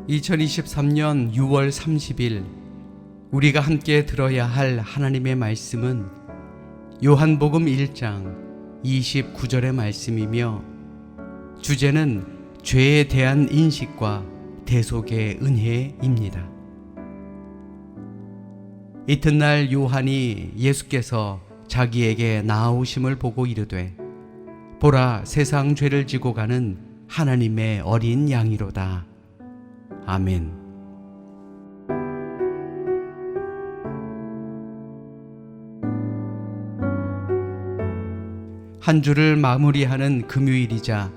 2023년 6월 30일 우리가 함께 들어야 할 하나님의 말씀은 요한복음 1장 29절의 말씀이며 주제는 죄에 대한 인식과 대속의 은혜입니다. 이튿날 요한이 예수께서 자기에게 나아오심을 보고 이르되 보라, 세상 죄를 지고 가는 하나님의 어린 양이로다. 아멘. 한 주를 마무리하는 금요일이자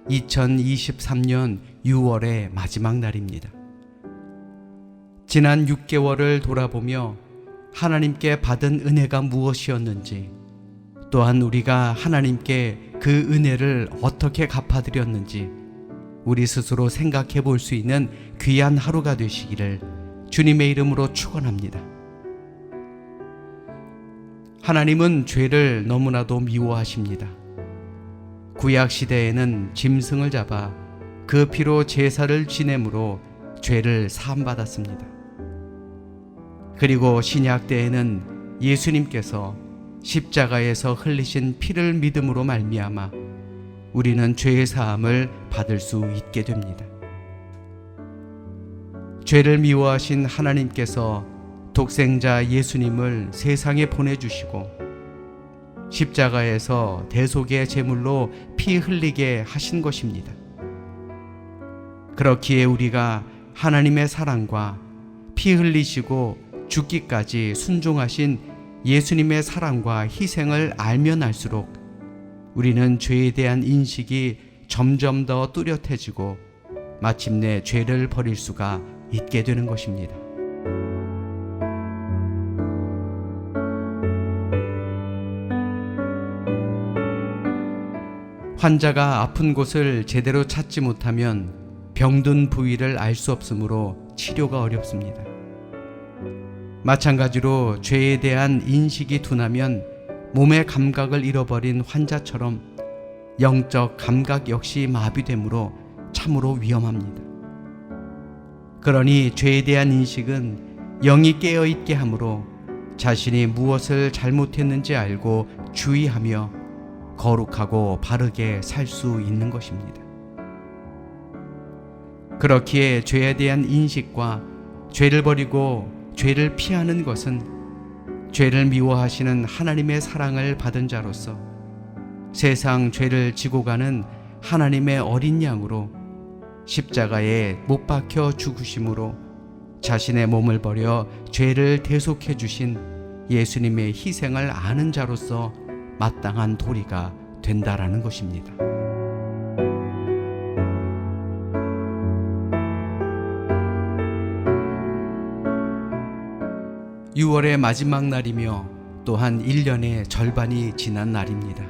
2023년 6월의 마지막 날입니다. 지난 6개월을 돌아보며 하나님께 받은 은혜가 무엇이었는지, 또한 우리가 하나님께 그 은혜를 어떻게 갚아드렸는지 우리 스스로 생각해 볼 수 있는 귀한 하루가 되시기를 주님의 이름으로 축원합니다. 하나님은 죄를 너무나도 미워하십니다. 구약 시대에는 짐승을 잡아 그 피로 제사를 지냄으로 죄를 사함받았습니다. 그리고 신약 때에는 예수님께서 십자가에서 흘리신 피를 믿음으로 말미암아 우리는 죄의 사함을 받을 수 있게 됩니다. 죄를 미워하신 하나님께서 독생자 예수님을 세상에 보내주시고 십자가에서 대속의 제물로 피 흘리게 하신 것입니다. 그렇기에 우리가 하나님의 사랑과 피 흘리시고 죽기까지 순종하신 예수님의 사랑과 희생을 알면 알수록 우리는 죄에 대한 인식이 점점 더 뚜렷해지고 마침내 죄를 버릴 수가 있게 되는 것입니다. 환자가 아픈 곳을 제대로 찾지 못하면 병든 부위를 알 수 없으므로 치료가 어렵습니다. 마찬가지로 죄에 대한 인식이 둔하면 몸의 감각을 잃어버린 환자처럼 영적 감각 역시 마비되므로 참으로 위험합니다. 그러니 죄에 대한 인식은 영이 깨어있게 하므로 자신이 무엇을 잘못했는지 알고 주의하며 거룩하고 바르게 살 수 있는 것입니다. 그렇기에 죄에 대한 인식과 죄를 버리고 죄를 피하는 것은 죄를 미워하시는 하나님의 사랑을 받은 자로서 세상 죄를 지고 가는 하나님의 어린 양으로 십자가에 못 박혀 죽으심으로 자신의 몸을 버려 죄를 대속해 주신 예수님의 희생을 아는 자로서 마땅한 도리가 된다라는 것입니다. 6월의 마지막 날이며 또한 1년의 절반이 지난 날입니다.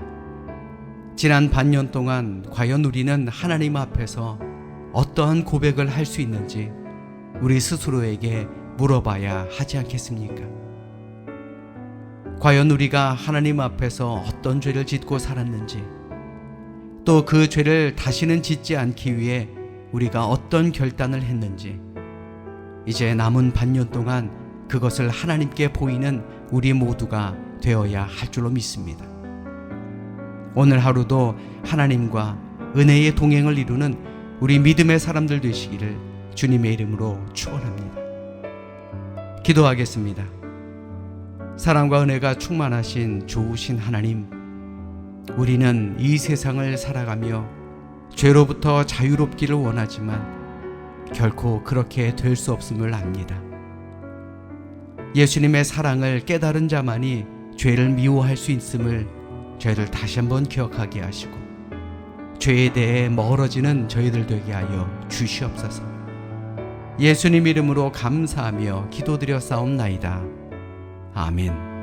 지난 반년 동안 과연 우리는 하나님 앞에서 어떠한 고백을 할 수 있는지 우리 스스로에게 물어봐야 하지 않겠습니까? 과연 우리가 하나님 앞에서 어떤 죄를 짓고 살았는지, 또 그 죄를 다시는 짓지 않기 위해 우리가 어떤 결단을 했는지, 이제 남은 반년 동안 그것을 하나님께 보이는 우리 모두가 되어야 할 줄로 믿습니다. 오늘 하루도 하나님과 은혜의 동행을 이루는 우리 믿음의 사람들 되시기를 주님의 이름으로 축원합니다. 기도하겠습니다. 사랑과 은혜가 충만하신 좋으신 하나님, 우리는 이 세상을 살아가며 죄로부터 자유롭기를 원하지만 결코 그렇게 될 수 없음을 압니다. 예수님의 사랑을 깨달은 자만이 죄를 미워할 수 있음을 저희들 다시 한번 기억하게 하시고 죄에 대해 멀어지는 저희들 되게 하여 주시옵소서. 예수님 이름으로 감사하며 기도드려 싸움나이다. 아멘.